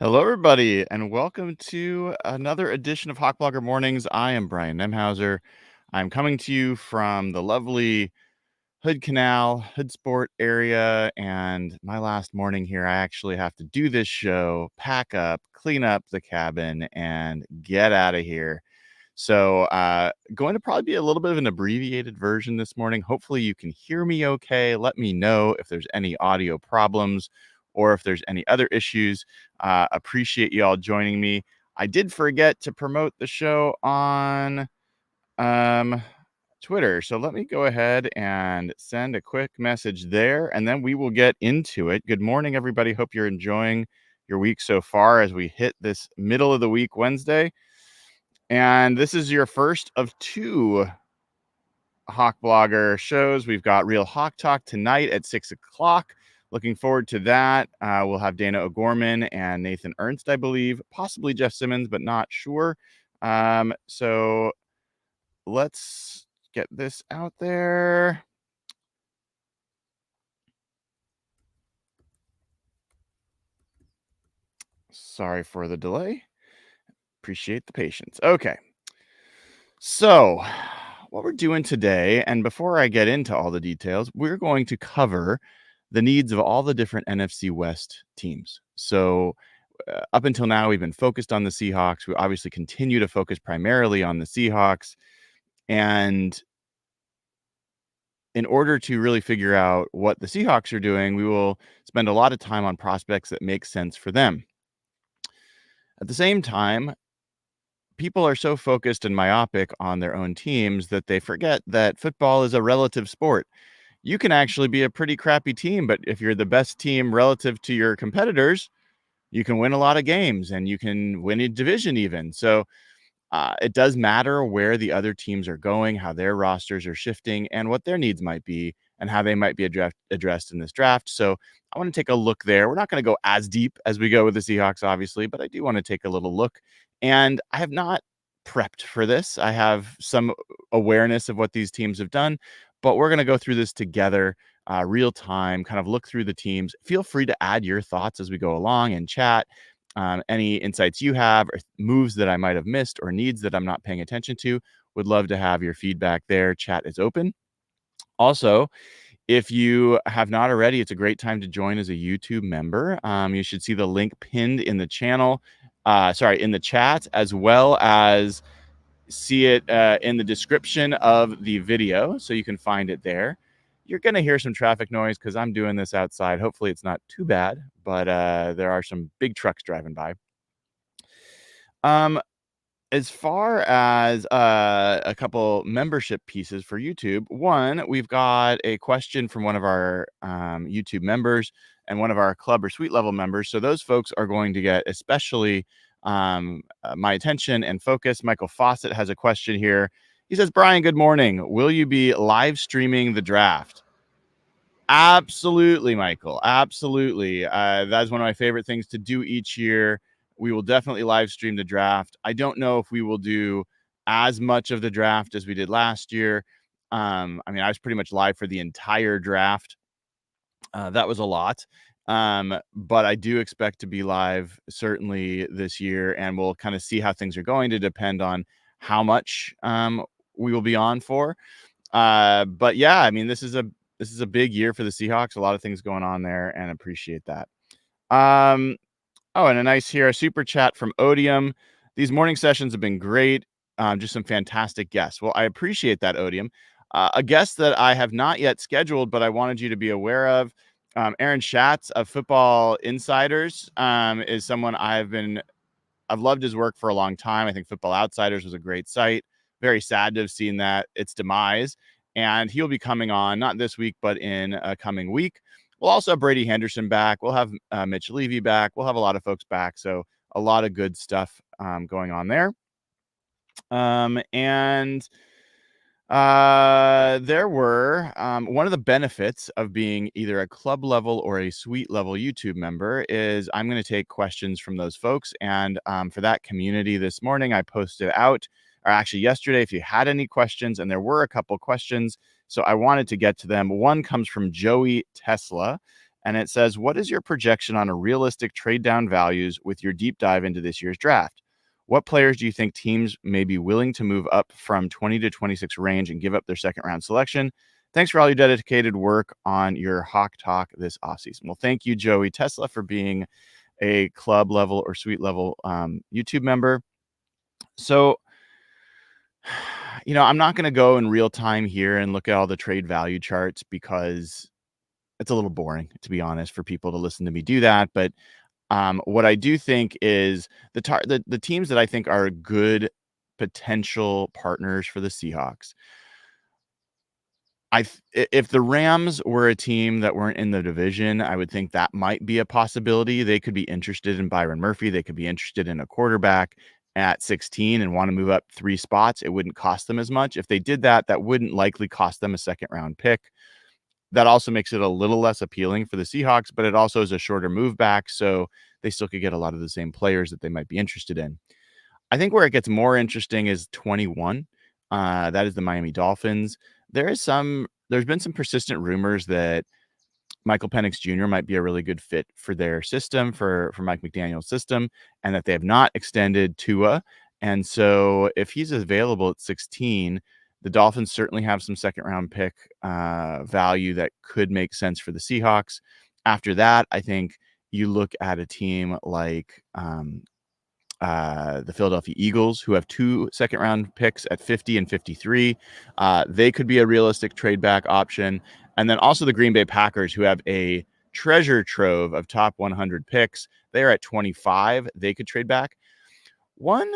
Hello, everybody, and welcome to another edition of HawkBlogger Mornings. I am Brian Nemhauser. I'm coming to you from the lovely Hood Canal, Hood Sport area, and my last morning here, I actually have to do this show, pack up, clean up the cabin, and get out of here. So, going to probably be a little bit of an abbreviated version this morning. Hopefully, you can hear me okay. Let me know if there's any audio problems or if there's any other issues. Appreciate you all joining me. I did forget to promote the show on um, Twitter. So let me go ahead and send a quick message there, and then we will get into it. Good morning, everybody. Hope you're enjoying your week so far as we hit this middle of the week Wednesday. And this is your first of two HawkBlogger shows. We've got Real Hawk Talk tonight at 6 o'clock. Looking forward to that. We'll have Dana O'Gorman and Nathan Ernst, I believe, possibly Jeff Simmons, but not sure. So let's get this out there. Sorry for the delay. Appreciate the patience. Okay. So, what we're doing today, and before I get into all the details, we're going to cover the needs of all the different NFC West teams. So, up until now, we've been focused on the Seahawks. We obviously continue to focus primarily on the Seahawks. And in order to really figure out what the Seahawks are doing, we will spend a lot of time on prospects that make sense for them. At the same time, people are so focused and myopic on their own teams that they forget that football is a relative sport. You can actually be a pretty crappy team, but if you're the best team relative to your competitors, you can win a lot of games and you can win a division even. So it does matter where the other teams are going, how their rosters are shifting, and what their needs might be, and how they might be addressed in this draft. So I want to take a look there. We're not going to go as deep as we go with the Seahawks, obviously, but I do want to take a little look. And I have not prepped for this. I have some awareness of what these teams have done, but we're going to go through this together, real time, kind of look through the teams. Feel free to add your thoughts as we go along and chat. Any insights you have or moves that I might have missed or needs that I'm not paying attention to, would love to have your feedback there. Chat is open. Also, if you have not already, it's a great time to join as a YouTube member. You should see the link pinned in the channel, in the chat, as well as see it in the description of the video, so you can find it there. You're going to hear some traffic noise because I'm doing this outside. Hopefully it's not too bad, but there are some big trucks driving by. As far as a couple membership pieces for YouTube, one, we've got a question from one of our YouTube members and one of our club or suite level members. So those folks are going to get especially my attention and focus. Michael Fawcett has a question here. He says, Brian, good morning. Will you be live streaming the draft? Absolutely, Michael. Absolutely. That's one of my favorite things to do each year. We will definitely live stream the draft. I don't know if we will do as much of the draft as we did last year. I mean, I was pretty much live for the entire draft. That was a lot. But I do expect to be live certainly this year, and we'll kind of see how things are going to depend on how much we will be on for. But yeah, I mean, this is a big year for the Seahawks. A lot of things going on there, and appreciate that. Oh, and a super chat from Odium. These morning sessions have been great. Just some fantastic guests. Well, I appreciate that, Odium. A guest that I have not yet scheduled, but I wanted you to be aware of, Aaron Schatz of Football Insiders, is someone I've loved his work for a long time. I think Football Outsiders was a great site. Very sad to have seen that its demise. And he'll be coming on, not this week, but in a coming week. We'll also have Brady Henderson back. We'll have Mitch Levy back. We'll have a lot of folks back. So a lot of good stuff going on there. There were one of the benefits of being either a club level or a suite level YouTube member is I'm going to take questions from those folks. And for that community this morning, I posted out, or actually yesterday, if you had any questions, and there were a couple questions. So I wanted to get to them. One comes from Joey Tesla. And it says, what is your projection on a realistic trade down values with your deep dive into this year's draft? What players do you think teams may be willing to move up from 20 to 26 range and give up their second round selection? Thanks for all your dedicated work on your Hawk Talk this offseason. Well, thank you, Joey Tesla, for being a club level or suite level YouTube member. So, I'm not going to go in real time here and look at all the trade value charts because it's a little boring, to be honest, for people to listen to me do that. But what I do think is the teams that I think are good potential partners for the Seahawks. If the Rams were a team that weren't in the division, I would think that might be a possibility. They could be interested in Byron Murphy. They could be interested in a quarterback at 16 and want to move up 3 spots. It wouldn't cost them as much. If they did that, that wouldn't likely cost them a second round pick. That also makes it a little less appealing for the Seahawks, but it also is a shorter move back, so they still could get a lot of the same players that they might be interested in. I think where it gets more interesting is 21. That is the Miami Dolphins. There's been some persistent rumors that Michael Penix Jr. might be a really good fit for their system, for Mike McDaniel's system, and that they have not extended Tua. And so if he's available at 16, the Dolphins certainly have some second round pick value that could make sense for the Seahawks. After that, I think you look at a team like the Philadelphia Eagles, who have 2 second round picks at 50 and 53. They could be a realistic trade back option. And then also the Green Bay Packers, who have a treasure trove of top 100 picks. They're at 25. They could trade back. One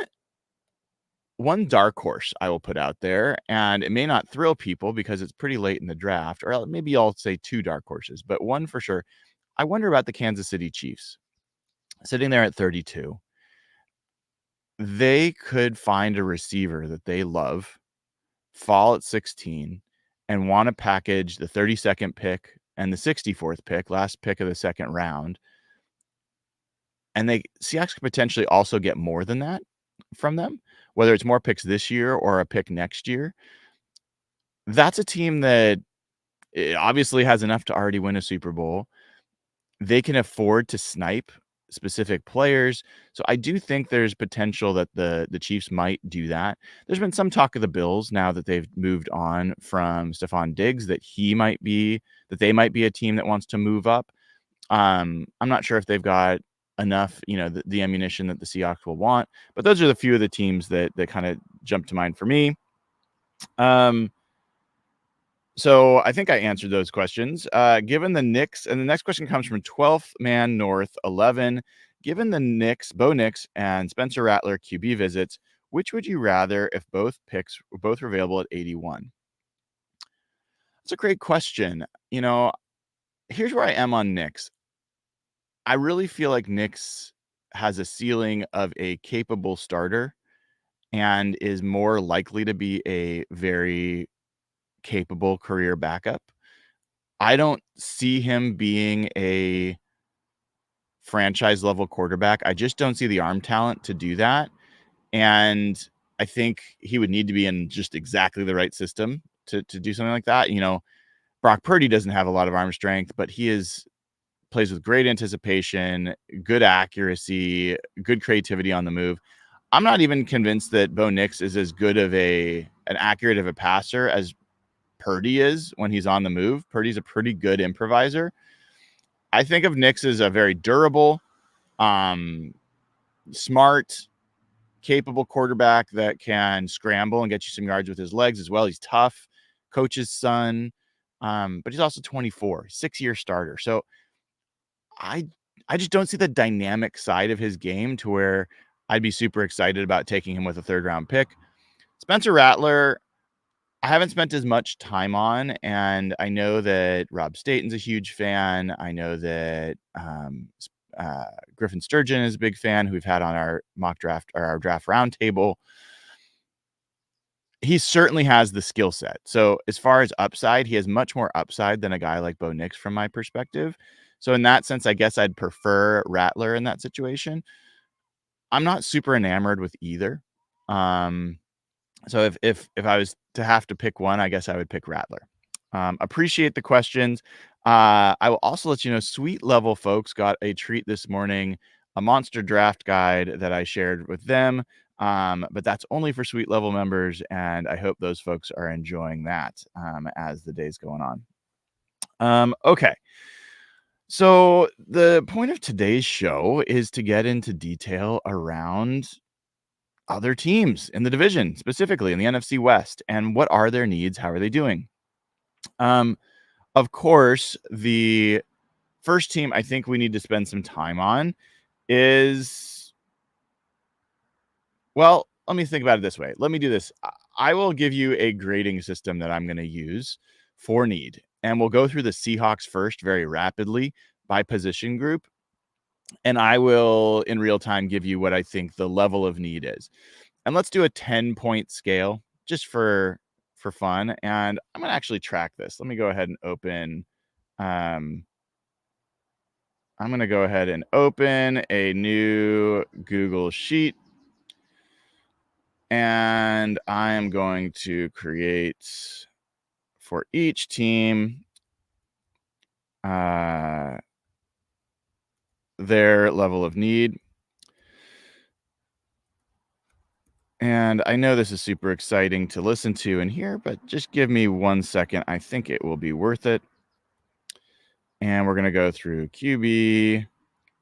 dark horse I will put out there, and it may not thrill people because it's pretty late in the draft, or maybe I'll say 2 dark horses, but one for sure. I wonder about the Kansas City Chiefs sitting there at 32. They could find a receiver that they love, fall at 16, and want to package the 32nd pick and the 64th pick, last pick of the second round. And Seahawks could potentially also get more than that from them, whether it's more picks this year or a pick next year. That's a team that obviously has enough to already win a Super Bowl. They can afford to snipe specific players. So I do think there's potential that the Chiefs might do that. There's been some talk of the Bills now that they've moved on from Stephon Diggs that they might be a team that wants to move up. I'm not sure if they've got enough, the ammunition that the Seahawks will want, but those are the few of the teams that kind of jump to mind for me. So I think I answered those questions. Given the Knicks, and the next question comes from 12th Man North 11. Given the Knicks, Bo Nix and Spencer Rattler QB visits, which would you rather if both picks were both available at 81? That's a great question. Here's where I am on Knicks. I really feel like Knicks has a ceiling of a capable starter and is more likely to be a very capable career backup. I don't see him being a franchise level quarterback. I just don't see the arm talent to do that. And I think he would need to be in just exactly the right system to do something like that. Brock Purdy doesn't have a lot of arm strength, but he plays with great anticipation, good accuracy, good creativity on the move. I'm not even convinced that Bo Nix is as good of an accurate of a passer as Purdy is when he's on the move. Purdy's a pretty good improviser. I think of Nix as a very durable, smart, capable quarterback that can scramble and get you some yards with his legs as well. He's tough, coach's son, but he's also 24, 6-year starter. So I just don't see the dynamic side of his game to where I'd be super excited about taking him with a 3rd round pick. Spencer Rattler, I haven't spent as much time on, and I know that Rob Staten's a huge fan. I know that Griffin Sturgeon is a big fan, who we've had on our mock draft or our draft roundtable. He certainly has the skill set. So as far as upside, he has much more upside than a guy like Bo Nix from my perspective. So in that sense, I guess I'd prefer Rattler in that situation. I'm not super enamored with either. So if I was to have to pick one, I guess I would pick Rattler. Appreciate the questions. I will also let you know, Suite Level folks got a treat this morning, a monster draft guide that I shared with them. But that's only for Suite Level members, and I hope those folks are enjoying that as the day's going on. Okay. So the point of today's show is to get into detail around other teams in the division, specifically in the NFC West, and what are their needs? How are they doing? Of course, the first team I think we need to spend some time on is, well, let me think about it this way. Let me do this. I will give you a grading system that I'm going to use for need, and we'll go through the Seahawks first very rapidly by position group, and I will in real time give you what I think the level of need is. And let's do a 10-point scale just for fun, and I'm going to actually track this. Let me go ahead and open I'm going to go ahead and open a new Google Sheet, and I am going to create for each team their level of need. And I know this is super exciting to listen to and hear, but just give me 1 second. I think it will be worth it. And we're going to go through QB,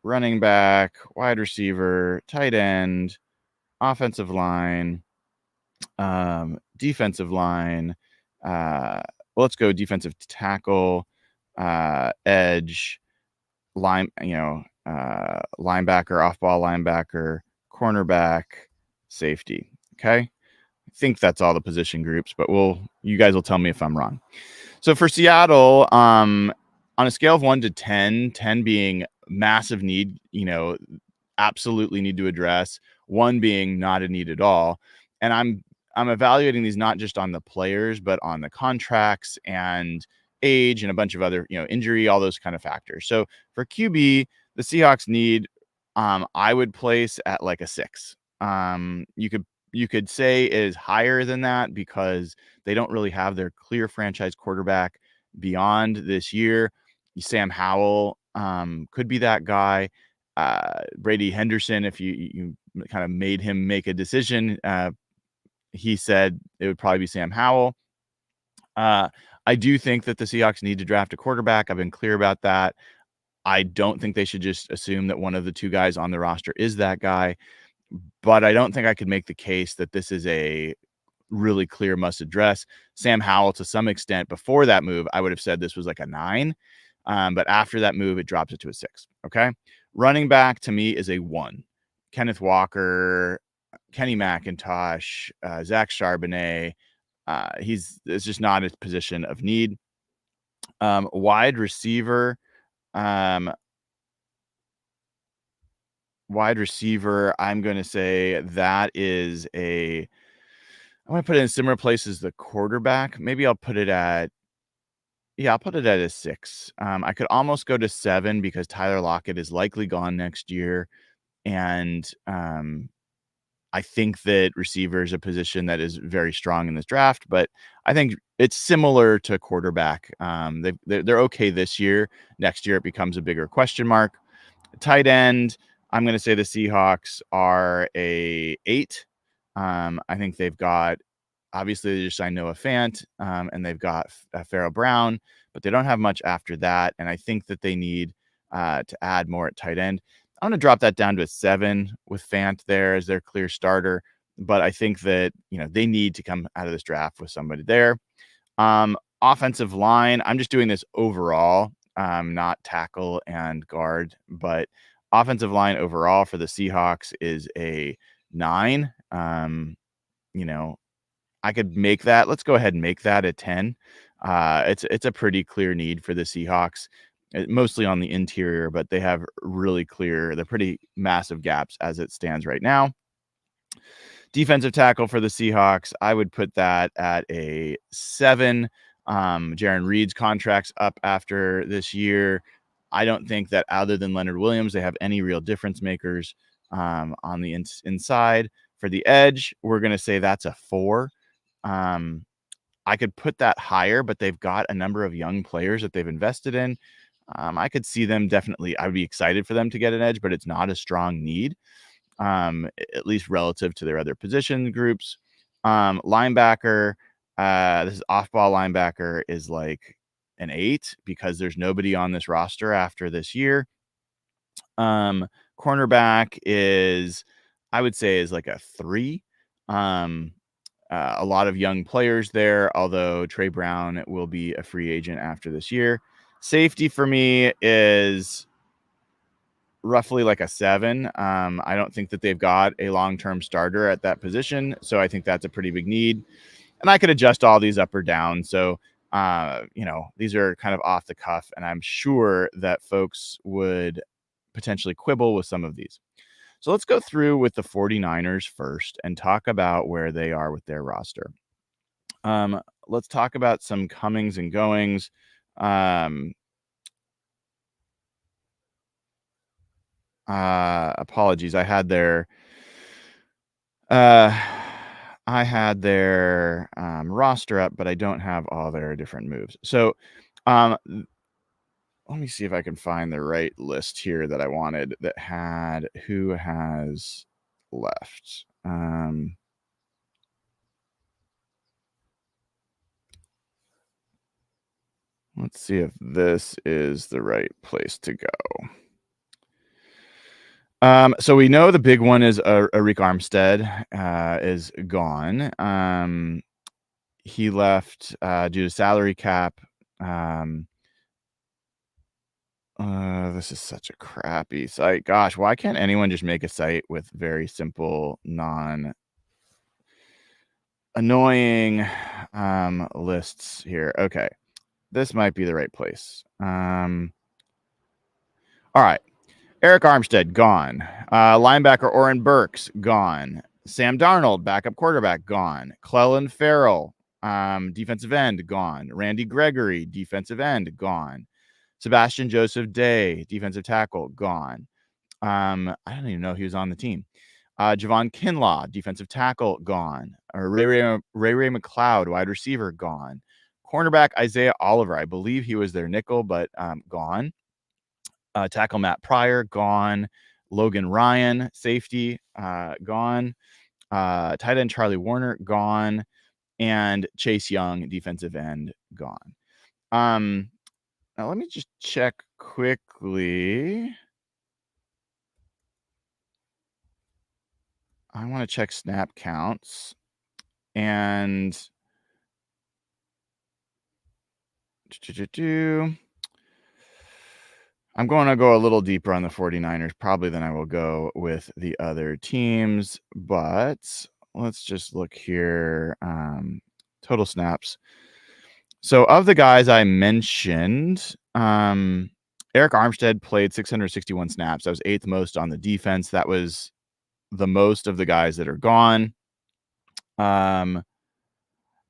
running back, wide receiver, tight end, offensive line, defensive line. Let's go defensive tackle, edge, linebacker, off-ball linebacker, cornerback, safety. Okay, I think that's all the position groups, but you guys will tell me if I'm wrong. So for Seattle, on a scale of 1 to 10, 10 being massive need, absolutely need to address, 1 being not a need at all. And I'm evaluating these not just on the players, but on the contracts and age and a bunch of other, injury, all those kind of factors. So for QB, the Seahawks need, I would place at like a 6. You could say is higher than that because they don't really have their clear franchise quarterback beyond this year. Sam Howell could be that guy. Brady Henderson, if you kind of made him make a decision, he said it would probably be Sam Howell. I do think that the Seahawks need to draft a quarterback. I've been clear about that. I don't think they should just assume that one of the 2 guys on the roster is that guy. But I don't think I could make the case that this is a really clear must address. Sam Howell, to some extent, before that move, I would have said this was like a 9. But after that move, it drops it to a 6. Okay. Running back to me is a 1. Kenneth Walker, Kenny McIntosh, Zach Charbonnet. It's just not a position of need. Wide receiver. Wide receiver, I'm going to say that is I'm going to put it in similar place as the quarterback. Maybe I'll put it at a 6. I could almost go to 7 because Tyler Lockett is likely gone next year. And I think that receiver is a position that is very strong in this draft, but I think it's similar to quarterback. They're okay this year. Next year, it becomes a bigger question mark. Tight end, I'm going to say the Seahawks are a 8. I think they've got, obviously, they just signed Noah Fant, and they've got Pharaoh Brown, but they don't have much after that. And I think that they need to add more at tight end. I'm going to drop that down to a 7 with Fant there as their clear starter. But I think that, they need to come out of this draft with somebody there. Offensive line, I'm just doing this overall, not tackle and guard, but offensive line overall for the Seahawks is a 9. I could make that. Let's go ahead and make that a 10. It's a pretty clear need for the Seahawks, mostly on the interior, but they have they're pretty massive gaps as it stands right now. Defensive tackle for the Seahawks, I would put that at a 7. Jaron Reed's contract's up after this year. I don't think that other than Leonard Williams, they have any real difference makers on the inside. For the edge, we're going to say that's a 4. I could put that higher, but they've got a number of young players that they've invested in. I could see them definitely. I would be excited for them to get an edge, but it's not a strong need, at least relative to their other position groups. Linebacker, this is off-ball linebacker is like an 8 because there's nobody on this roster after this year. Cornerback is, I would say, is like a 3. A lot of young players there, although Trey Brown will be a free agent after this year. Safety for me is roughly like a 7. I don't think that they've got a long-term starter at that position, so I think that's a pretty big need. And I could adjust all these up or down. So, these are kind of off the cuff, and I'm sure that folks would potentially quibble with some of these. So let's go through with the 49ers first and talk about where they are with their roster. Let's talk about some comings and goings. Apologies. I had their roster up, but I don't have all their different moves. So, let me see if I can find the right list here that I wanted that had who has left. Let's see if this is the right place to go. So we know the big one is Arik Armstead is gone. He left due to salary cap. This is such a crappy site. Gosh, why can't anyone just make a site with very simple, non-annoying lists here? Okay, this might be the right place. All right. Eric Armstead, gone. Linebacker Oren Burks, gone. Sam Darnold, backup quarterback, gone. Clelin Ferrell, defensive end, gone. Randy Gregory, defensive end, gone. Sebastian Joseph Day, defensive tackle, gone. I don't even know he was on the team. Javon Kinlaw, defensive tackle, gone. Ray McLeod, wide receiver, gone. Cornerback Isaiah Oliver, I believe he was their nickel, but gone. Tackle Matt Pryor, gone. Logan Ryan, safety, gone. Tight end Charlie Warner, gone. And Chase Young, defensive end, gone. Now let me just check quickly. I want to check snap counts. And I'm going to go a little deeper on the 49ers probably than I will go with the other teams, but let's just look here. Total snaps. So of the guys I mentioned, Eric Armstead played 661 snaps. That was 8th most on the defense. That was the most of the guys that are gone. Javon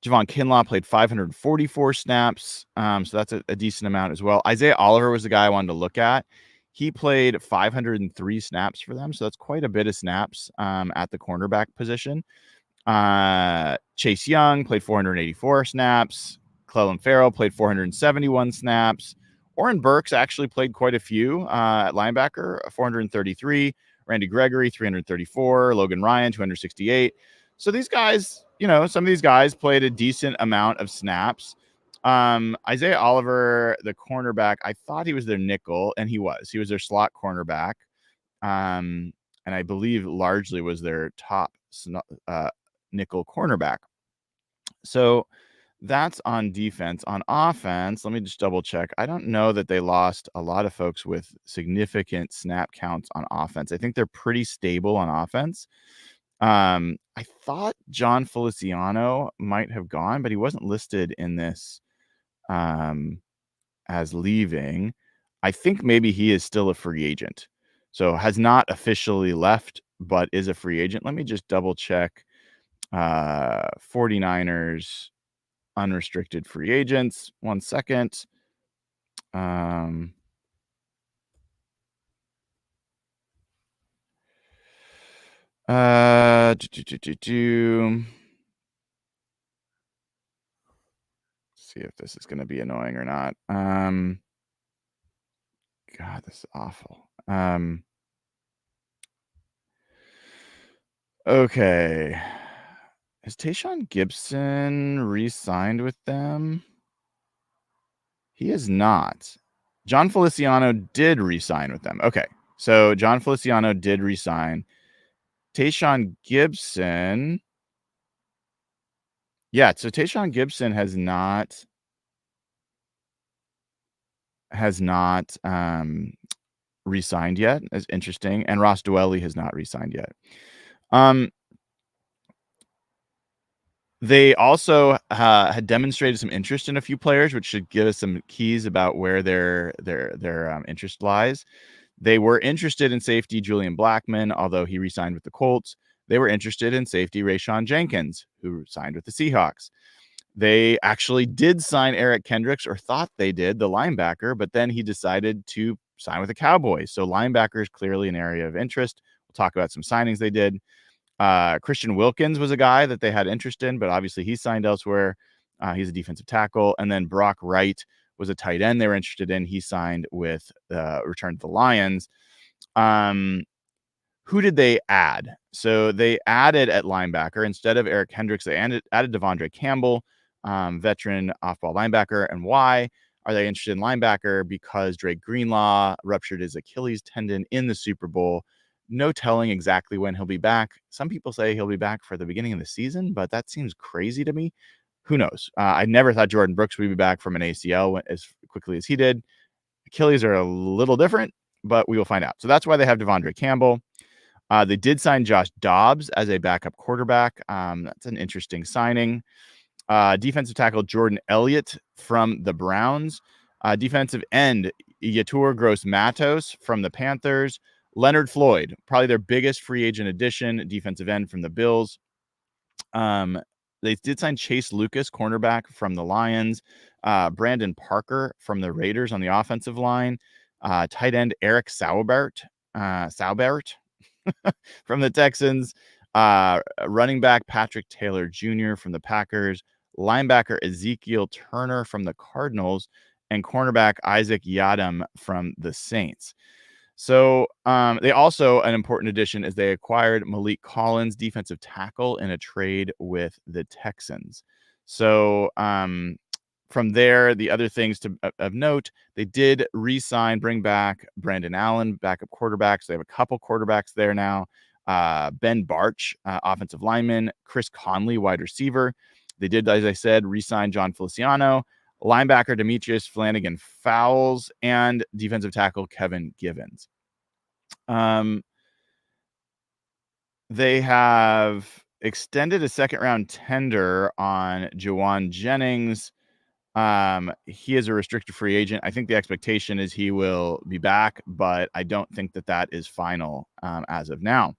Kinlaw played 544 snaps. So that's a decent amount as well. Isaiah Oliver was the guy I wanted to look at. He played 503 snaps for them. So that's quite a bit of snaps at the cornerback position. Chase Young played 484 snaps. Clelin Ferrell played 471 snaps. Oren Burks actually played quite a few at linebacker, 433. Randy Gregory, 334. Logan Ryan, 268. So these guys, some of these guys played a decent amount of snaps. Isaiah Oliver, the cornerback, I thought he was their nickel, and he was. He was their slot cornerback, and I believe largely was their top nickel cornerback. So that's on defense. On offense, let me just double check. I don't know that they lost a lot of folks with significant snap counts on offense. I think they're pretty stable on offense. I thought John Feliciano might have gone, but he wasn't listed in this as leaving. I think maybe he is still a free agent. So has not officially left, but is a free agent. Let me just double check 49ers unrestricted free agents. 1 second. see if this is going to be annoying or not. God, this is awful. Okay. Has Tayshaun Gibson re-signed with them? He is not. John Feliciano did re-sign with them. Okay. So John Feliciano did re-sign. Tayshaun Gibson. Yeah, so Tayshaun Gibson has not re-signed yet. That's interesting. And Ross Dwelley has not re-signed yet. They also had demonstrated some interest in a few players, which should give us some keys about where their interest lies. They were interested in safety Julian Blackmon, although he re-signed with the Colts. They were interested in safety Rayshawn Jenkins, who signed with the Seahawks. They actually did sign Eric Kendricks, or thought they did, the linebacker, but then he decided to sign with the Cowboys. So linebacker is clearly an area of interest. We'll talk about some signings they did. Christian Wilkins was a guy that they had interest in, but obviously he signed elsewhere. He's a defensive tackle. And then Brock Wright was a tight end they were interested in. He signed with returned to the Lions. Who did they add? So they added at linebacker, instead of Eric Hendricks, they added Devondre Campbell, veteran off-ball linebacker. And why are they interested in linebacker? Because Drake Greenlaw ruptured his Achilles tendon in the Super Bowl. No telling exactly when he'll be back. Some people say he'll be back for the beginning of the season, but that seems crazy to me. Who knows? I never thought Jordan Brooks would be back from an ACL as quickly as he did. Achilles are a little different, but we will find out. So that's why they have Devondre Campbell. They did sign Josh Dobbs as a backup quarterback. That's an interesting signing. Defensive tackle Jordan Elliott from the Browns. Defensive end Yetur Gross-Matos from the Panthers. Leonard Floyd, probably their biggest free agent addition, defensive end from the Bills. They did sign Chase Lucas, cornerback from the Lions. Brandon Parker from the Raiders on the offensive line. Tight end Eric Saubert from the Texans. Running back Patrick Taylor Jr. from the Packers. Linebacker Ezekiel Turner from the Cardinals. And cornerback Isaac Yiadom from the Saints. So they also, an important addition is they acquired Malik Collins, defensive tackle, in a trade with the Texans. So from there, the other things of note, they did bring back Brandon Allen, backup quarterback. So they have a couple quarterbacks there now. Ben Barch, offensive lineman. Chris Conley, wide receiver. They did, as I said, re-sign John Feliciano. Linebacker Demetrius Flanagan Fowles, and defensive tackle Kevin Givens. They have extended a second-round tender on Jawan Jennings. He is a restricted free agent. I think the expectation is he will be back, but I don't think that is final as of now.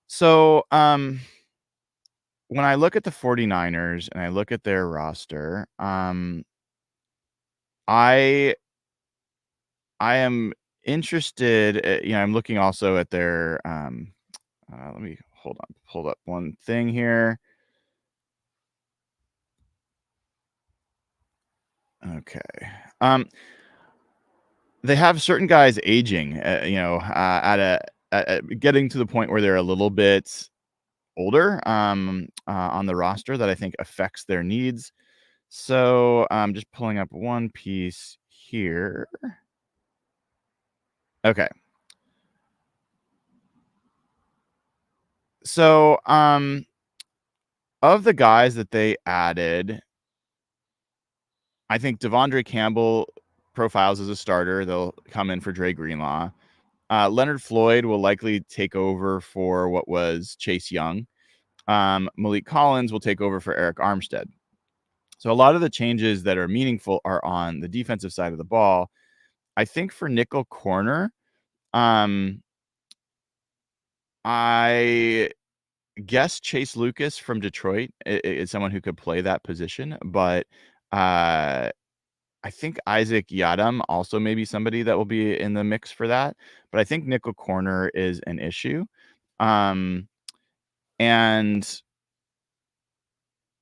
So when I look at the 49ers and I look at their roster, I am interested. I'm looking also at their. Let me hold up one thing here. Okay. They have certain guys aging. Getting to the point where they're a little bit older on the roster that I think affects their needs. So I'm just pulling up one piece here. Okay. So of the guys that they added, I think Devondre Campbell profiles as a starter. They'll come in for Dre Greenlaw. Leonard Floyd will likely take over for what was Chase Young. Malik Collins will take over for Eric Armstead. So a lot of the changes that are meaningful are on the defensive side of the ball. I think for nickel corner, I guess Chase Lucas from Detroit is someone who could play that position, but I think Isaac Yiadom also may be somebody that will be in the mix for that. But I think nickel corner is an issue. And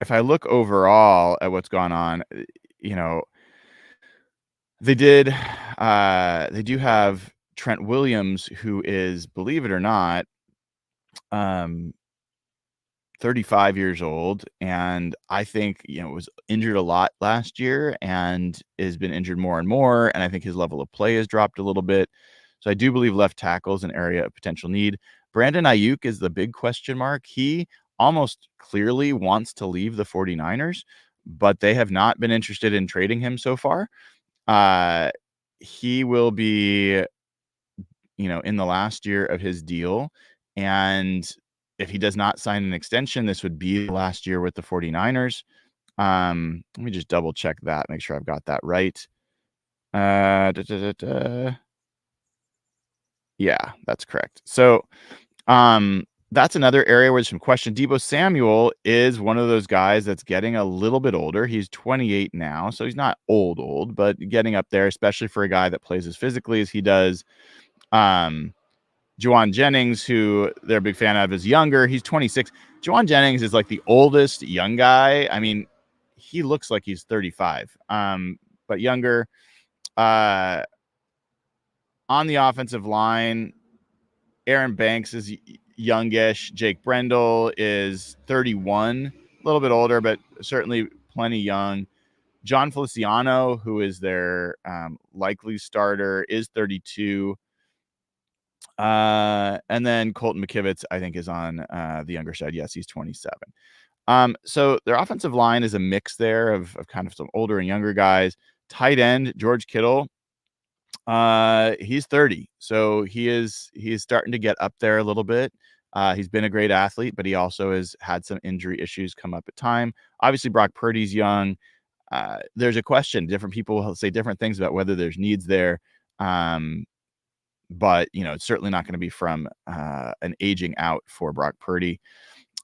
if I look overall at what's gone on, you know, they did, they do have Trent Williams, who is, believe it or not, um, 35 years old, and I think, was injured a lot last year and has been injured more and more, and I think his level of play has dropped a little bit. So I do believe left tackle is an area of potential need. Brandon Ayuk is the big question mark. He almost clearly wants to leave the 49ers, but they have not been interested in trading him so far. He will be, in the last year of his deal, and if he does not sign an extension, this would be the last year with the 49ers. Let me just double check that, make sure I've got that right. Yeah, that's correct. So, that's another area where there's some question. Deebo Samuel is one of those guys that's getting a little bit older. He's 28 now, so he's not old, but getting up there, especially for a guy that plays as physically as he does. Juwan Jennings, who they're a big fan of, is younger. He's 26. Juwan Jennings is like the oldest young guy. I mean, he looks like he's 35, but younger. On the offensive line, Aaron Banks is youngish. Jake Brendel is 31, a little bit older, but certainly plenty young. John Feliciano, who is their likely starter, is 32. And then Colton McKivitz, I think, is on the younger side. Yes, he's 27. So their offensive line is a mix there of kind of some older and younger guys. Tight end George Kittle, he's 30, so he's starting to get up there a little bit. He's been a great athlete, but he also has had some injury issues come up at time. Obviously, Brock Purdy's young. There's a question. Different people will say different things about whether there's needs there. But it's certainly not going to be from an aging out for Brock Purdy.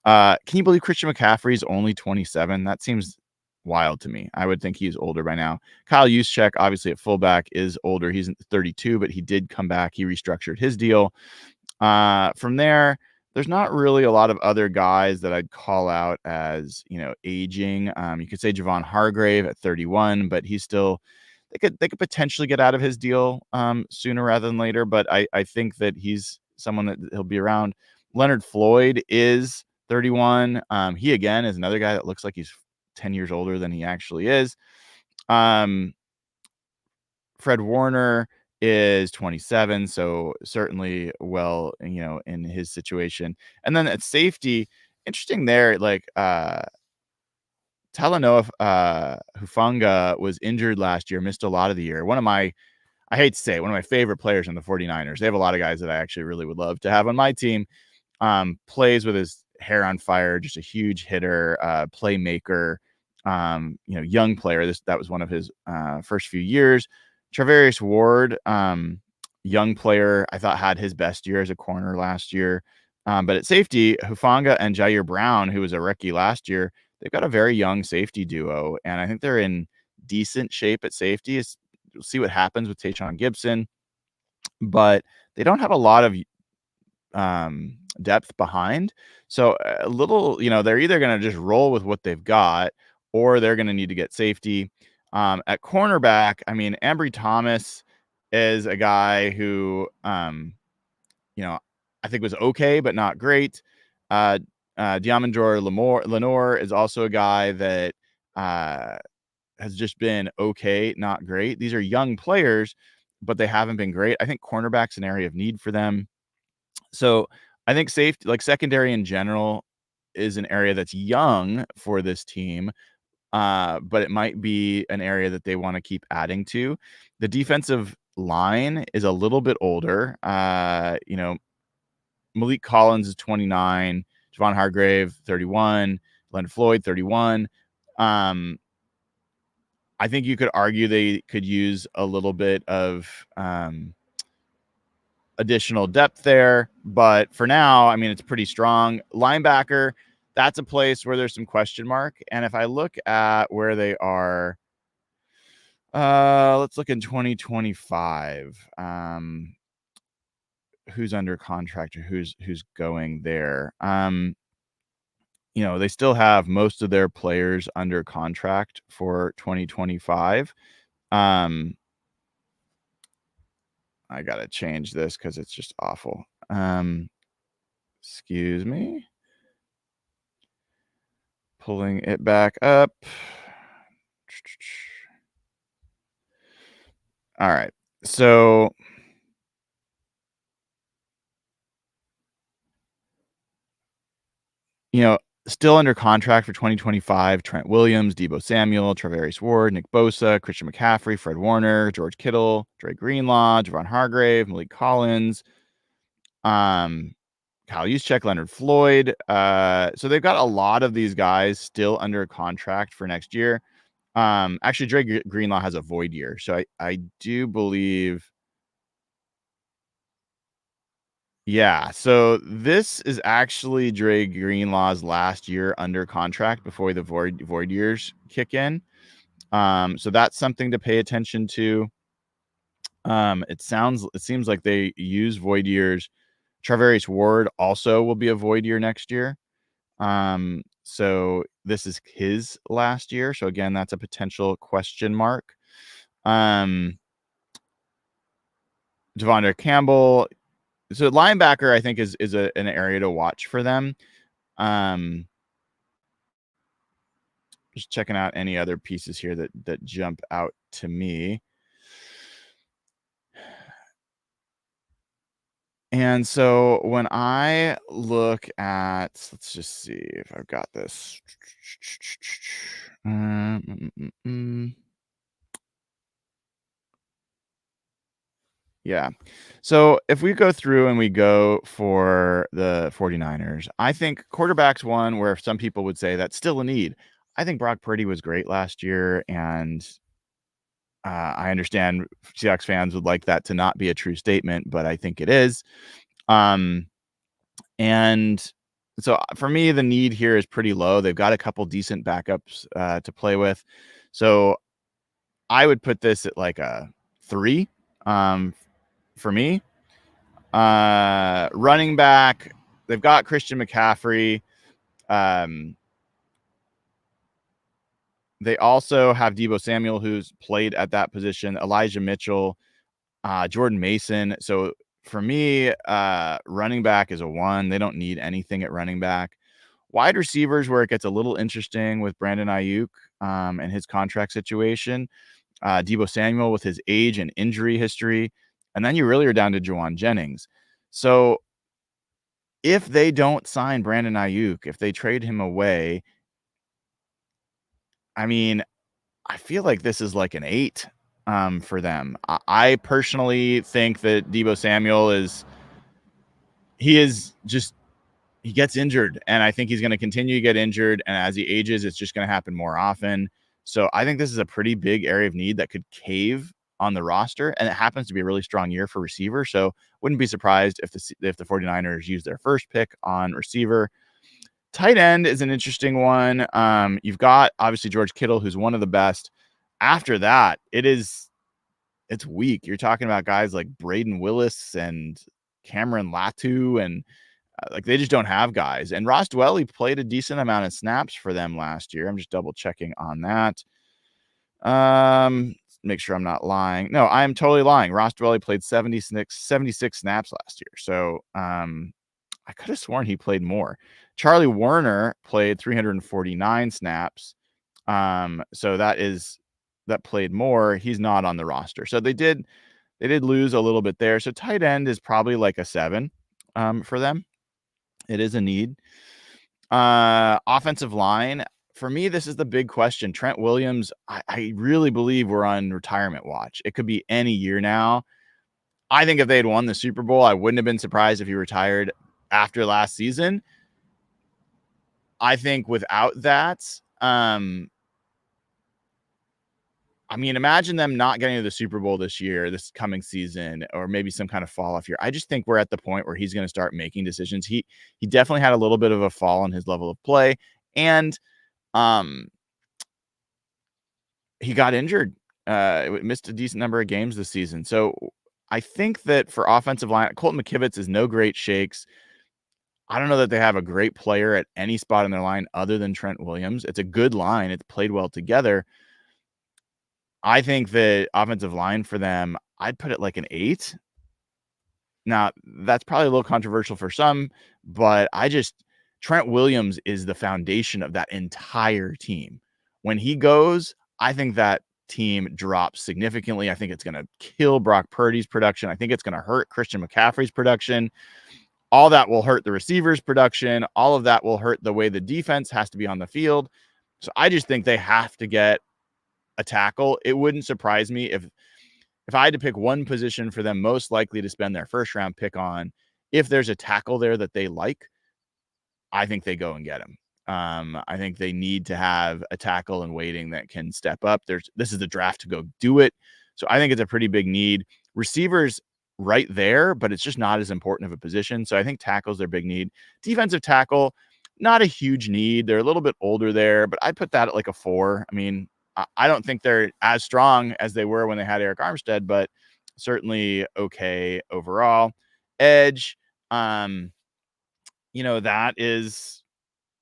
Can you believe Christian McCaffrey is only 27? That seems wild to me. I would think he's older by now. Kyle Juszczyk, obviously at fullback, is older. He's 32, but he did come back. He restructured his deal. From there's not really a lot of other guys that I'd call out as, aging. You could say Javon Hargrave at 31, but he's still, they could potentially get out of his deal sooner rather than later. But I think that he's someone that he'll be around. Leonard Floyd is 31. He again is another guy that looks like he's 10 years older than he actually is. Fred Warner is 27, so certainly well, in his situation. And then at safety, interesting there, like Talanoa Hufanga was injured last year, missed a lot of the year. I hate to say it, one of my favorite players in the 49ers. They have a lot of guys that I actually really would love to have on my team. Plays with his hair on fire, just a huge hitter, playmaker, young player. That was one of his first few years. Travarius Ward, young player, I thought had his best year as a corner last year. But at safety, Hufanga and Jair Brown, who was a rookie last year, they've got a very young safety duo, and I think they're in decent shape at safety. We'll see what happens with Tayshaun Gibson, but they don't have a lot of depth behind. So a little, they're either going to just roll with what they've got, or they're going to need to get safety. At cornerback, I mean, Ambry Thomas is a guy who, I think was okay, but not great. Diamondor Lenore is also a guy that has just been okay, not great. These are young players, but they haven't been great. I think cornerback's an area of need for them. So I think safety, like secondary in general, is an area that's young for this team, but it might be an area that they want to keep adding to. The defensive line is a little bit older. Malik Collins is 29, Javon Hargrave 31, Leonard Floyd 31. I think you could argue they could use a little bit of additional depth there, but for now, I mean, it's pretty strong. Linebacker, that's a place where there's some question mark. And if I look at where they are, let's look in 2025. Who's under contract or who's going there? they still have most of their players under contract for 2025. I gotta change this because it's just awful. Excuse me. Pulling it back up. All right. So, still under contract for 2025, Trent Williams, Deebo Samuel, Travarius Ward, Nick Bosa, Christian McCaffrey, Fred Warner, George Kittle, Dre Greenlaw, Javon Hargrave, Malik Collins, Kyle Juszczyk, Leonard Floyd. So they've got a lot of these guys still under contract for next year. Actually, Dre Greenlaw has a void year. So I do believe. Yeah, so this is actually Dre Greenlaw's last year under contract before the void years kick in. So that's something to pay attention to. It seems like they use void years. Travarius Ward also will be a void year next year. So this is his last year. So again, that's a potential question mark. Devondre Campbell. So linebacker, I think, is an area to watch for them. Just checking out any other pieces here that jump out to me. And so when I look at, let's just see if I've got this. Yeah. So if we go through and we go for the 49ers, I think quarterback's one where some people would say that's still a need. I think Brock Purdy was great last year, and I understand Seahawks fans would like that to not be a true statement, but I think it is. And so for me, the need here is pretty low. They've got a couple decent backups to play with. So I would put this at like a 3 for me. Running back, they've got Christian McCaffrey. They also have Deebo Samuel, who's played at that position, Elijah Mitchell, Jordan Mason. So for me, running back is a 1. They don't need anything at running back. Wide receivers, where it gets a little interesting with Brandon Ayuk and his contract situation. Deebo Samuel with his age and injury history. And then you really are down to Juwan Jennings. So if they don't sign Brandon Ayuk, if they trade him away, I mean, I feel like this is like an 8 for them. I personally think that Deebo Samuel he gets injured, and I think he's going to continue to get injured. And as he ages, it's just going to happen more often. So I think this is a pretty big area of need that could cave on the roster. And it happens to be a really strong year for receiver. So wouldn't be surprised if the 49ers use their first pick on receiver. Tight end is an interesting one. You've got obviously George Kittle, who's one of the best. After that, it's weak. You're talking about guys like Braden Willis and Cameron Latu, and like they just don't have guys. And Ross Dwelley played a decent amount of snaps for them last year. I'm just double checking on that. Make sure I'm not lying. No, I am totally lying. Ross Dwelley played 76 snaps last year. So I could have sworn he played more. Charlie Warner played 349 snaps. So that played more. He's not on the roster. So they did lose a little bit there. So tight end is probably like a 7 for them. It is a need. Offensive line, for me, this is the big question. Trent Williams, I really believe we're on retirement watch. It could be any year now. I think if they had won the Super Bowl, I wouldn't have been surprised if he retired after last season. I think without that, imagine them not getting to the Super Bowl this coming season, or maybe some kind of fall off year. I just think we're at the point where he's going to start making decisions. He definitely had a little bit of a fall in his level of play, and he got injured. Missed a decent number of games this season. So I think that for offensive line, Colton McKivitz is no great shakes. I don't know that they have a great player at any spot in their line other than Trent Williams. It's a good line. It's played well together. I think the offensive line for them, I'd put it like an 8. Now, that's probably a little controversial for some, but Trent Williams is the foundation of that entire team. When he goes, I think that team drops significantly. I think it's going to kill Brock Purdy's production. I think it's going to hurt Christian McCaffrey's production. All that will hurt the receivers' production. All of that will hurt the way the defense has to be on the field. So I just think they have to get a tackle. It wouldn't surprise me if I had to pick one position for them most likely to spend their first round pick on, if there's a tackle there that they like, I think they go and get him. I think they need to have a tackle in waiting that can step up. This is the draft to go do it. So I think it's a pretty big need. Receivers right there, but it's just not as important of a position. So I think tackle's their big need. Defensive tackle, not a huge need. They're a little bit older there, but I'd put that at like a 4. I mean, I don't think they're as strong as they were when they had Eric Armstead, but certainly okay overall. Edge, that is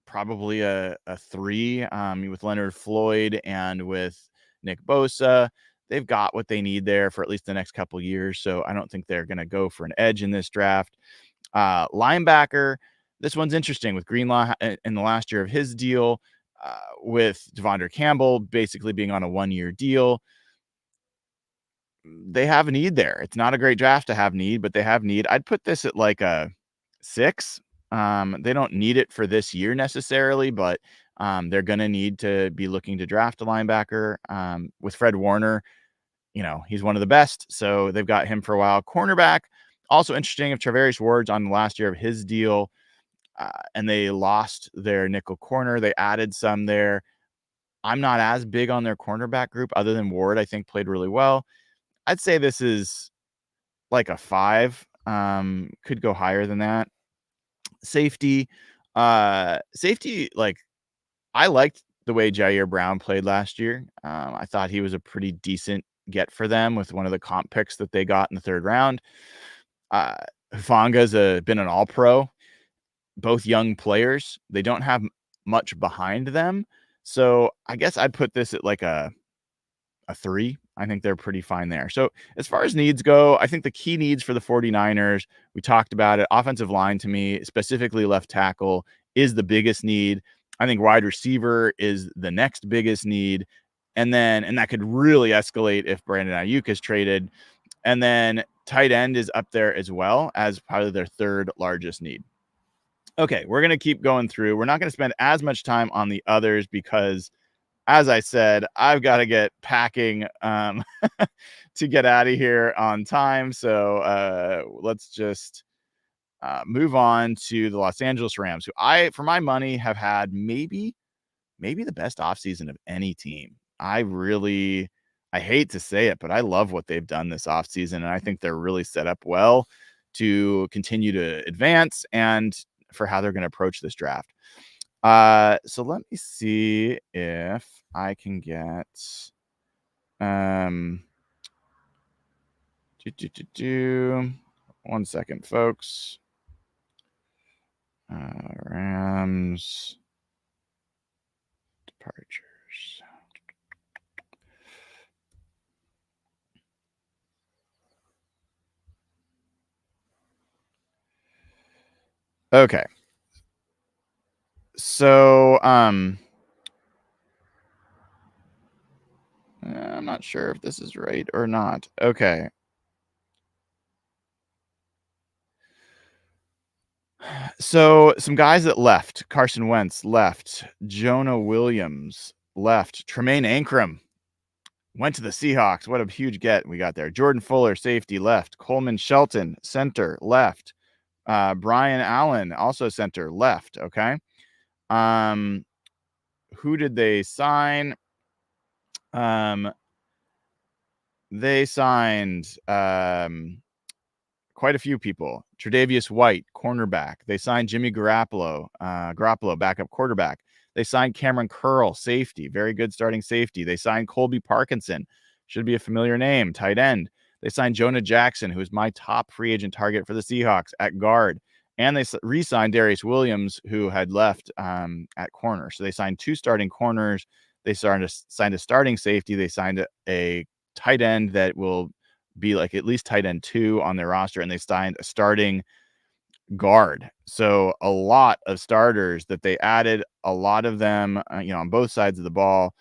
probably a 3 with Leonard Floyd and with Nick Bosa. They've got what they need there for at least the next couple years. So I don't think they're going to go for an edge in this draft. Linebacker, this one's interesting with Greenlaw in the last year of his deal, with Devondre Campbell basically being on a 1-year deal. They have a need there. It's not a great draft to have need, but they have need. I'd put this at like a 6. They don't need it for this year necessarily, but they're going to need to be looking to draft a linebacker. With Fred Warner, he's one of the best, so they've got him for a while. Cornerback, also interesting, if Travarius Ward's on the last year of his deal, and they lost their nickel corner. They added some there. I'm not as big on their cornerback group other than Ward, I think played really well. I'd say this is like a 5. Could go higher than that. Safety, like I liked the way Jair Brown played last year. I thought he was a pretty decent get for them with one of the comp picks that they got in the 3rd round. Hufanga's been an all-pro. Both young players. They don't have much behind them. So I guess I'd put this at like a 3. I think they're pretty fine there. So as far as needs go, I think the key needs for the 49ers, we talked about it. Offensive line, to me, specifically left tackle, is the biggest need. I think wide receiver is the next biggest need. And that could really escalate if Brandon Ayuk is traded. And then tight end is up there as well as probably their 3rd largest need. Okay, we're going to keep going through. We're not going to spend as much time on the others because, as I said, I've got to get packing to get out of here on time. So let's just move on to the Los Angeles Rams, who for my money, have had maybe the best offseason of any team. I hate to say it, but I love what they've done this offseason, and I think they're really set up well to continue to advance and for how they're going to approach this draft. So let me see if I can get 1 second, folks. Rams departures. Okay. So, I'm not sure if this is right or not. Okay. So some guys that left: Carson Wentz left, Jonah Williams left, Tremaine Ankrum went to the Seahawks. What a huge get we got there. Jordan Fuller, safety, left. Coleman Shelton, center, left. Brian Allen, also center, left. Okay. Who did they sign? They signed quite a few people. Tre'Davious White, cornerback. They signed Jimmy Garoppolo, backup quarterback. They signed Cameron Curl, safety, very good starting safety. They signed Colby Parkinson, should be a familiar name, tight end. They signed Jonah Jackson, who is my top free agent target for the Seahawks, at guard. And they re-signed Darius Williams, who had left at corner. So they signed 2 starting corners. They signed a starting safety. They signed a tight end that will be like at least tight end 2 on their roster, and they signed a starting guard. So a lot of starters that they added, a lot of them, on both sides of the ball.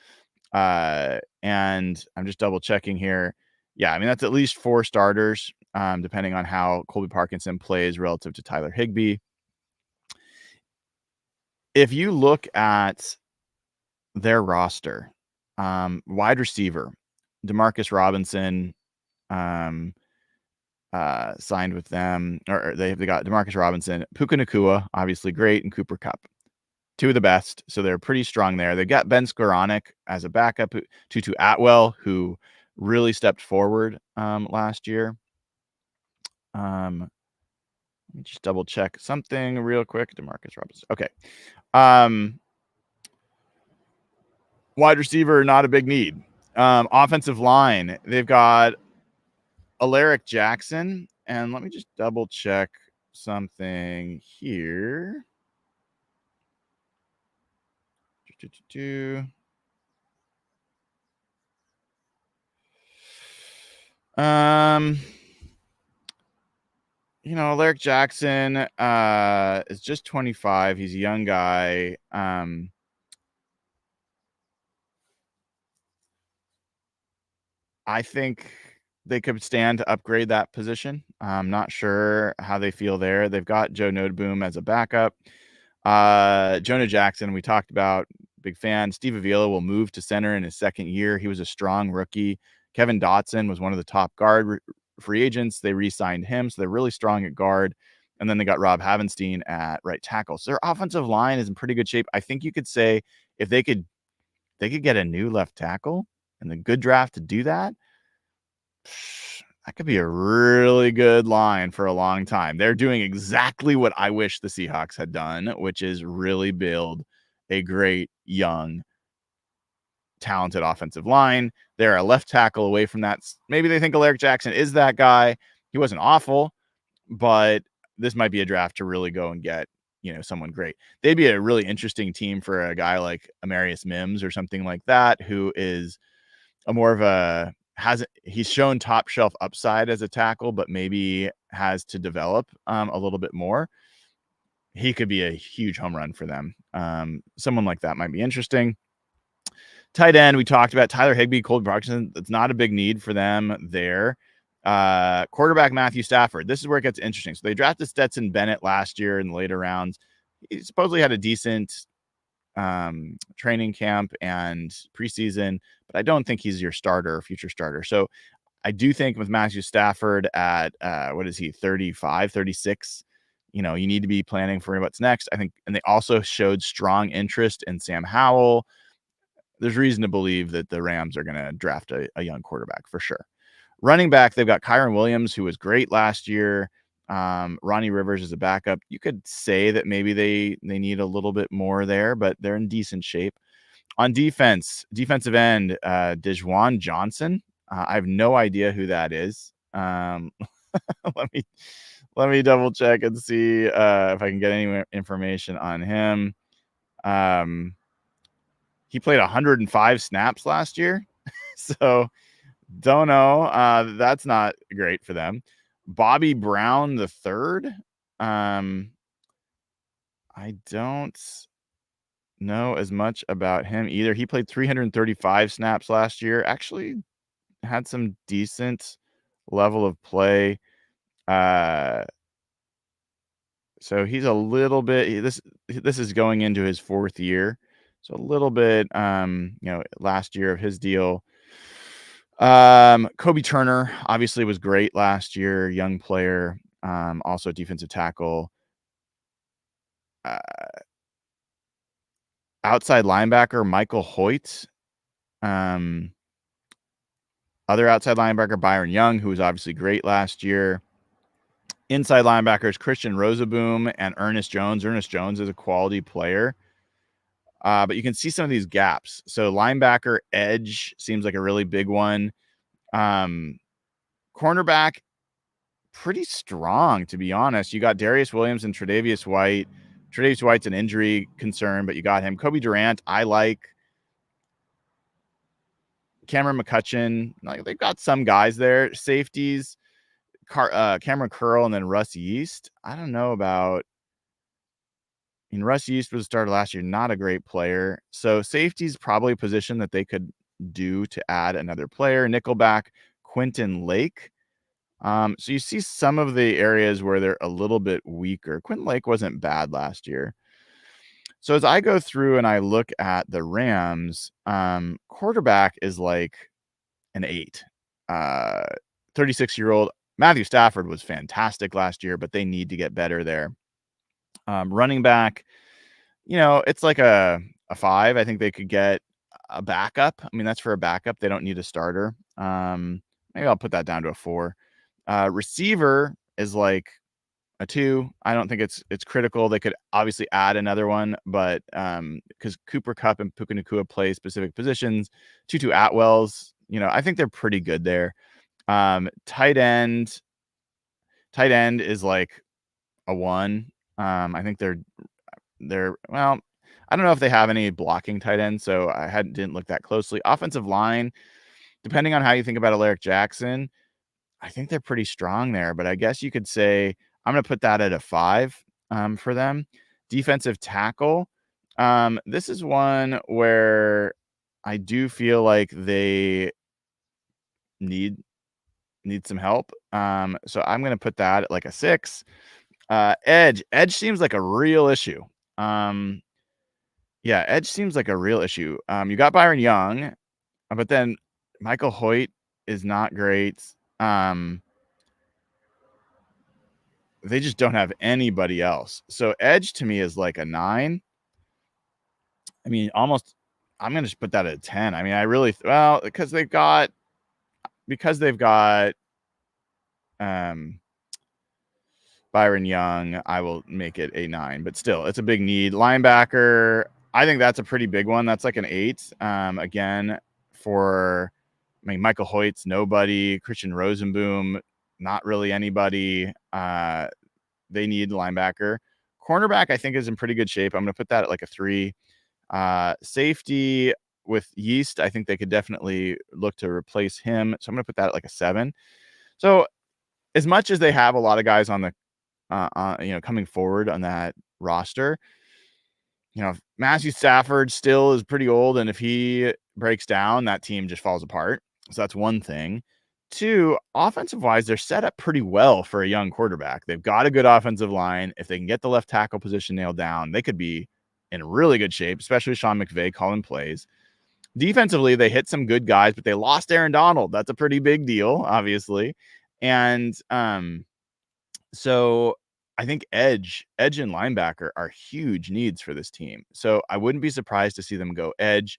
And I'm just double checking here. Yeah, I mean, that's at least 4 starters, depending on how Colby Parkinson plays relative to Tyler Higbee. If you look at their roster, wide receiver, Demarcus Robinson, signed with them, or they got Demarcus Robinson, Puka Nacua, obviously great, and Cooper Kupp. 2 of the best, so they're pretty strong there. They got Ben Skoranek as a backup, Tutu Atwell, who really stepped forward last year. Let me just double check something real quick. Demarcus Robinson. Okay. Wide receiver, not a big need. Offensive line, they've got Alaric Jackson, and let me just double check something here. Alaric Jackson is just 25. He's a young guy. I think they could stand to upgrade that position. I'm not sure how they feel there. They've got Joe Noteboom as a backup. Jonah Jackson, we talked about, big fan. Steve Avila will move to center in his second year. He was a strong rookie. Kevin Dotson was one of the top guard free agents. They re-signed him, so they're really strong at guard. And then they got Rob Havenstein at right tackle. So their offensive line is in pretty good shape. I think you could say if they could get a new left tackle and the good draft to do that, that could be a really good line for a long time. They're doing exactly what I wish the Seahawks had done, which is really build a great, young, talented offensive line. They're a left tackle away from that. Maybe they think Alaric Jackson is that guy. He wasn't awful, but this might be a draft to really go and get, someone great. They'd be a really interesting team for a guy like Amarius Mims or something like that, who is he's shown top shelf upside as a tackle, but maybe has to develop a little bit more. He could be a huge home run for them. Someone like that might be interesting. Tight end, we talked about Tyler Higbee, Colby Parkinson. It's not a big need for them there. Quarterback Matthew Stafford. This is where it gets interesting. So they drafted Stetson Bennett last year in the later rounds. He supposedly had a decent training camp and preseason, but I don't think he's your starter or future starter. So I do think with Matthew Stafford at what is he, 35, 36, you need to be planning for what's next. I think, and they also showed strong interest in Sam Howell. There's reason to believe that the Rams are going to draft a young quarterback for sure. Running back, they've got Kyron Williams, who was great last year. Ronnie Rivers is a backup. You could say that maybe they need a little bit more there, but they're in decent shape. On defensive end, Dejuan Johnson. I have no idea who that is. Let me double check and see if I can get any information on him. He played 105 snaps last year, so don't know. That's not great for them. Bobby Brown the third. I don't know as much about him either. He played 335 snaps last year. Actually had some decent level of play. So he's a little bit, this is going into his 4th year. So a little bit, last year of his deal. Kobe Turner obviously was great last year, young player, also defensive tackle. Outside linebacker Michael Hoyt. Other outside linebacker Byron Young, who was obviously great last year. Inside linebackers Christian Rosaboom and Ernest Jones. Ernest Jones is a quality player. But you can see some of these gaps. So linebacker edge seems like a really big one. Cornerback, pretty strong, to be honest. You got Darius Williams and Tre'Davious White. Tre'Davious White's an injury concern, but you got him. Kobe Durant, I like. Cameron McCutcheon, like they've got some guys there. Safeties, Cameron Curl and then Russ Yeast. I don't know about. I mean, Russ Yeast was a starter last year, not a great player. So safety's probably a position that they could do to add another player. Nickelback, Quentin Lake. So you see some of the areas where they're a little bit weaker. Quentin Lake wasn't bad last year. So as I go through and I look at the Rams, quarterback is like an 8. 36-year-old Matthew Stafford was fantastic last year, but they need to get better there. Running back, it's like a 5. I think they could get a backup. I mean, that's for a backup. They don't need a starter. Maybe I'll put that down to a 4. Receiver is like a 2. I don't think it's critical. They could obviously add another one, but because Cooper Kupp and Puka Nacua play specific positions, Tutu Atwell's, I think they're pretty good there. Tight end is like a 1. I think they're well, I don't know if they have any blocking tight ends, so I didn't look that closely. Offensive line, depending on how you think about Alaric Jackson, I think they're pretty strong there, but I guess you could say I'm going to put that at a 5 for them. Defensive tackle. This is one where I do feel like they need some help. So I'm going to put that at like a 6. Edge seems like a real issue. Edge seems like a real issue. You got Byron Young, but then Michael Hoyt is not great. They just don't have anybody else. So edge to me is like a 9. I mean, almost, I'm going to just put that at a 10. I mean, I really, because they've got Byron Young, I will make it a 9, but still it's a big need. Linebacker, I think that's a pretty big one. That's like an 8. Again, Michael Hoyt's nobody. Christian Rosenboom, not really anybody. They need linebacker. Cornerback, I think, is in pretty good shape. I'm going to put that at like a 3. Safety with Yeast, I think they could definitely look to replace him. So I'm going to put that at like a 7. So as much as they have a lot of guys on the, coming forward on that roster, if Matthew Stafford still is pretty old, and if he breaks down, that team just falls apart. So that's one thing. 2, offensive wise, they're set up pretty well for a young quarterback. They've got a good offensive line. If they can get the left tackle position nailed down, they could be in really good shape, especially Sean McVay calling plays. Defensively, they hit some good guys, but they lost Aaron Donald. That's a pretty big deal, obviously. And so I think edge and linebacker are huge needs for this team. So I wouldn't be surprised to see them go edge.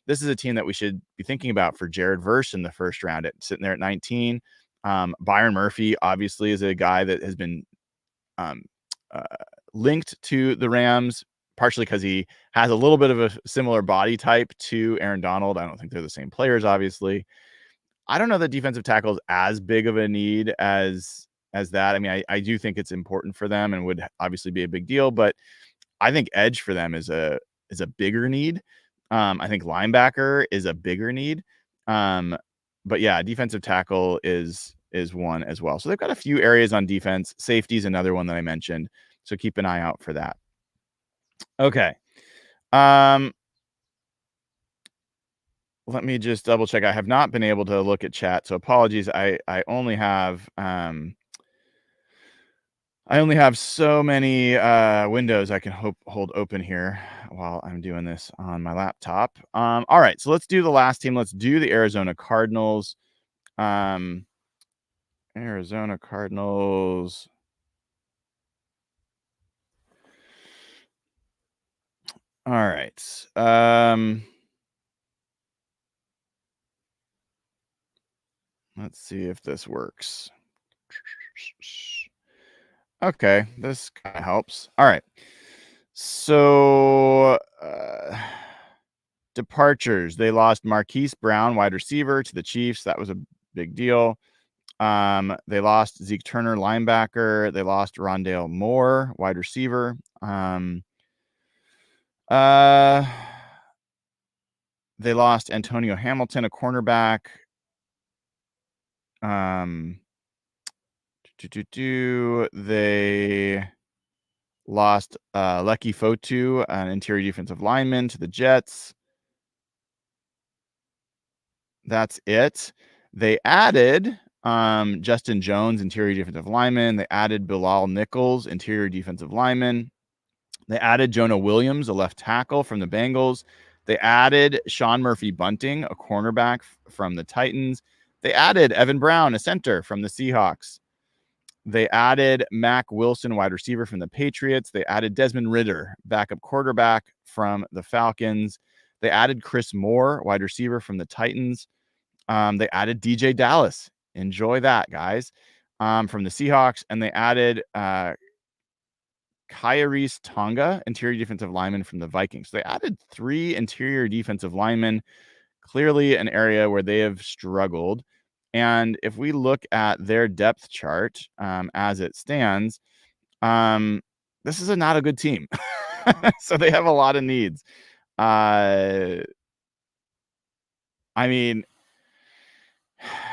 This is a team that we should be thinking about for Jared Verse in the first round, sitting there at 19. Byron Murphy, obviously, is a guy that has been linked to the Rams, partially because he has a little bit of a similar body type to Aaron Donald. I don't think they're the same players, obviously. I don't know that defensive tackle is as big of a need as that. I mean, I do think it's important for them and would obviously be a big deal, but I think edge for them is a bigger need. I think linebacker is a bigger need. But yeah, defensive tackle is one as well. So they've got a few areas on defense. Safety is another one that I mentioned. So keep an eye out for that. Okay. Let me just double check. I have not been able to look at chat, so apologies. I only have so many windows I can hold open here while I'm doing this on my laptop. All right, so let's do the last team. Let's do the Arizona Cardinals. Arizona Cardinals. All right. Let's see if this works. Okay, this kind of helps. All right. So departures. They lost Marquise Brown, wide receiver, to the Chiefs. That was a big deal. They lost Zeke Turner, linebacker. They lost Rondale Moore, wide receiver. They lost Antonio Hamilton, a cornerback. They lost Lecky Fotu, an interior defensive lineman, to the Jets. That's it. They added Justin Jones, interior defensive lineman. They added Bilal Nichols, interior defensive lineman. They added Jonah Williams, a left tackle from the Bengals. They added Sean Murphy-Bunting, a cornerback from the Titans. They added Evan Brown, a center from the Seahawks. They added Mac Wilson, wide receiver from the Patriots. They added Desmond Ridder, backup quarterback from the Falcons. They added Chris Moore, wide receiver from the Titans. They added DJ Dallas. Enjoy that, guys, from the Seahawks. And they added Kairis Tonga, interior defensive lineman from the Vikings. So they added 3 interior defensive linemen, clearly an area where they have struggled. And if we look at their depth chart as it stands, this is not a good team. So they have a lot of needs. I mean,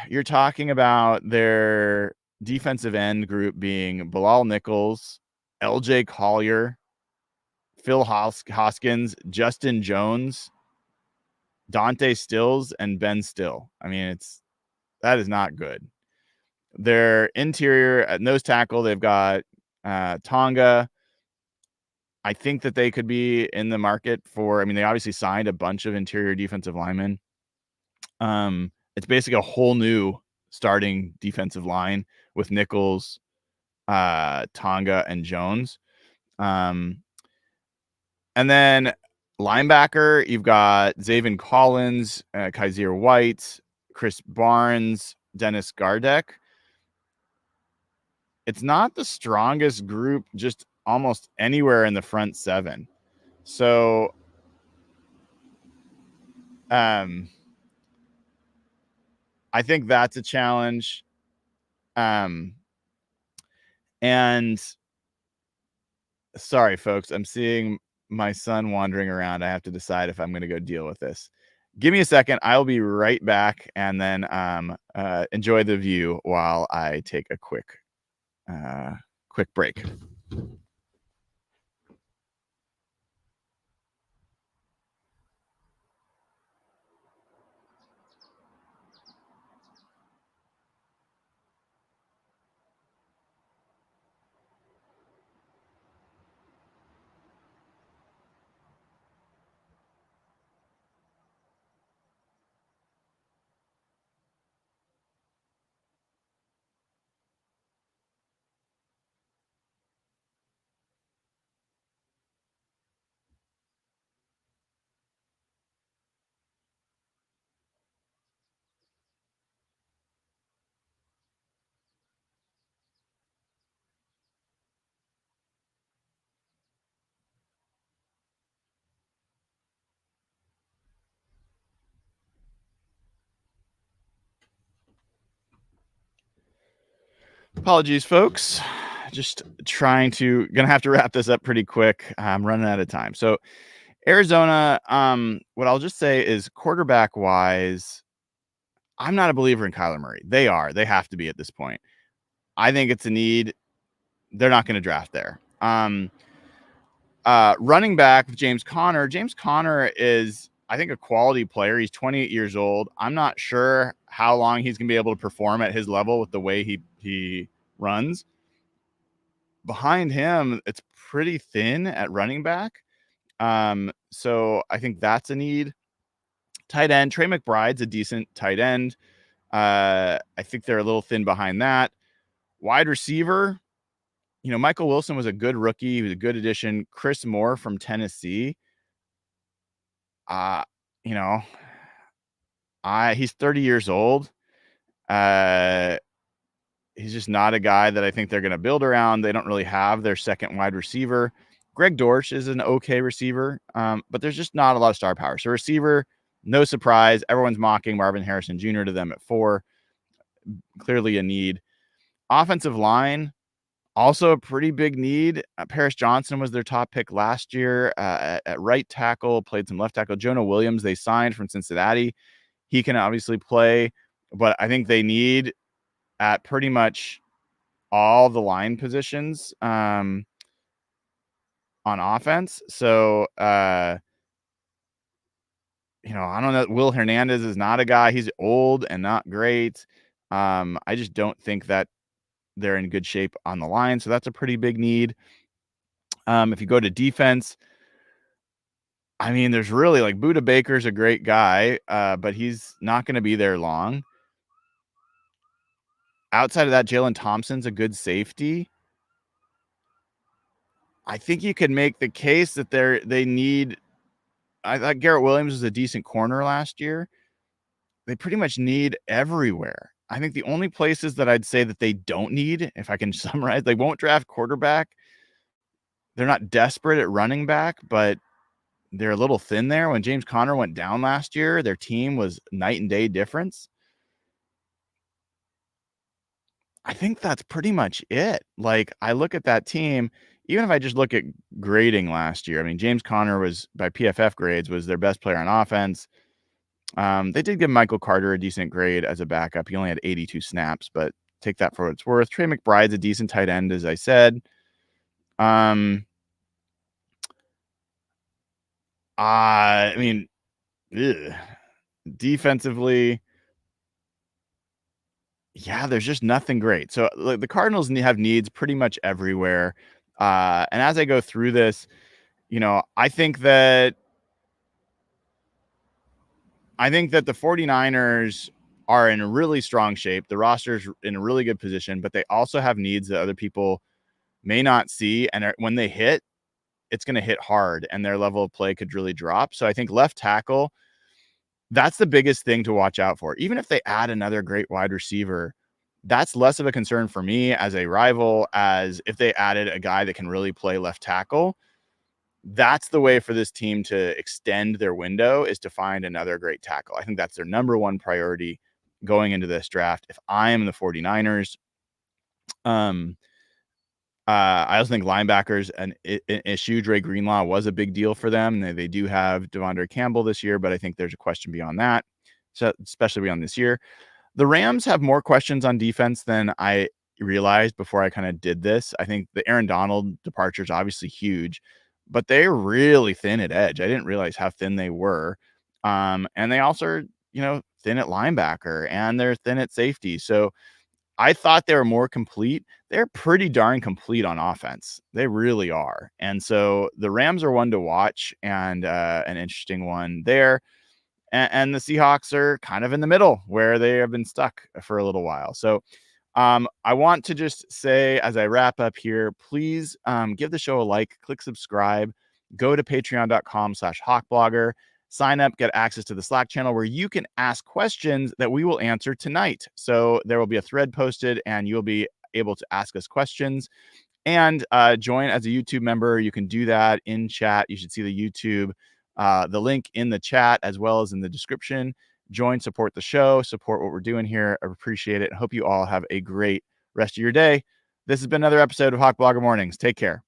you're talking about their defensive end group being Bilal Nichols, LJ Collier, Phil Hoskins, Justin Jones, Dante Stills, and Ben Still. I mean, that is not good. Their interior at nose tackle, they've got Tonga. I think that they could be in the market for, they obviously signed a bunch of interior defensive linemen. It's basically a whole new starting defensive line with Nichols, Tonga, and Jones. And then linebacker, you've got Zaven Collins, Kaiser White, Chris Barnes, Dennis Gardeck. It's not the strongest group just almost anywhere in the front 7. So I think that's a challenge. And sorry, folks, I'm seeing my son wandering around. I have to decide if I'm going to go deal with this. Give me a second. I'll be right back, and then enjoy the view while I take a quick break. Apologies, folks. Just gonna have to wrap this up pretty quick. I'm running out of time. So Arizona, what I'll just say is quarterback wise, I'm not a believer in Kyler Murray. They have to be at this point. I think it's a need. They're not going to draft there. Running back with James Conner. James Conner is, I think, a quality player. He's 28 years old. I'm not sure how long he's going to be able to perform at his level with the way he runs. Behind him, it's pretty thin at running back. So I think that's a need. Tight end, Trey McBride's a decent tight end. I think they're a little thin behind that. Wide receiver, Michael Wilson was a good rookie. He was a good addition. Chris Moore from Tennessee. He's 30 years old. He's just not a guy that I think they're going to build around. They don't really have their second wide receiver. Greg Dortch is an okay receiver, but there's just not a lot of star power. So receiver, no surprise. Everyone's mocking Marvin Harrison Jr. to them at 4. clearly a need. Offensive line, also a pretty big need. Paris Johnson was their top pick last year at right tackle, played some left tackle. Jonah Williams, they signed from Cincinnati. He can obviously play, but I think they need at pretty much all the line positions on offense. So, I don't know. Will Hernandez is not a guy. He's old and not great. I just don't think that they're in good shape on the line. So that's a pretty big need. If you go to defense, I mean, there's really like Budda Baker's a great guy, but he's not going to be there long. Outside of that, Jalen Thompson's a good safety. I think you could make the case that they need. I thought Garrett Williams was a decent corner last year. They pretty much need everywhere. I think the only places that I'd say that they don't need, if I can summarize, they won't draft quarterback. They're not desperate at running back, but they're a little thin there. When James Conner went down last year, their team was night and day difference. I think that's pretty much it. Like, I look at that team, even if I just look at grading last year, I mean, James Conner was, by PFF grades, was their best player on offense. They did give Michael Carter a decent grade as a backup. He only had 82 snaps, but take that for what it's worth. Trey McBride's a decent tight end, as I said. I mean, defensively, yeah, there's just nothing great. So like, the Cardinals have needs pretty much everywhere. And as I go through this, I think that the 49ers are in really strong shape. The roster's in a really good position, but they also have needs that other people may not see. And when they hit, it's going to hit hard and their level of play could really drop. So I think left tackle, that's the biggest thing to watch out for. Even if they add another great wide receiver, that's less of a concern for me as a rival as if they added a guy that can really play left tackle. That's the way for this team to extend their window, is to find another great tackle. I think that's their number one priority going into this draft. If I am the 49ers, I also think linebackers an issue. Dre Greenlaw was a big deal for them. They do have Devondre Campbell this year, but I think there's a question beyond that, so especially beyond this year. The Rams have more questions on defense than I realized before I kind of did this. I think the Aaron Donald departure is obviously huge, but they're really thin at edge. I didn't realize how thin they were. And they also are, thin at linebacker, and they're thin at safety. So I thought they were more complete. They're pretty darn complete on offense. They really are. And so the Rams are one to watch, and an interesting one there. And the Seahawks are kind of in the middle where they have been stuck for a little while. So I want to just say, as I wrap up here, please give the show a like, click subscribe, go to patreon.com/HawkBlogger, sign up, get access to the Slack channel where you can ask questions that we will answer tonight. So there will be a thread posted and you'll be able to ask us questions. And join as a YouTube member. You can do that in chat. You should see the YouTube, the link in the chat as well as in the description. Join, support the show, support what we're doing here. I appreciate it. I hope you all have a great rest of your day. This has been another episode of HawkBlogger Mornings. Take care.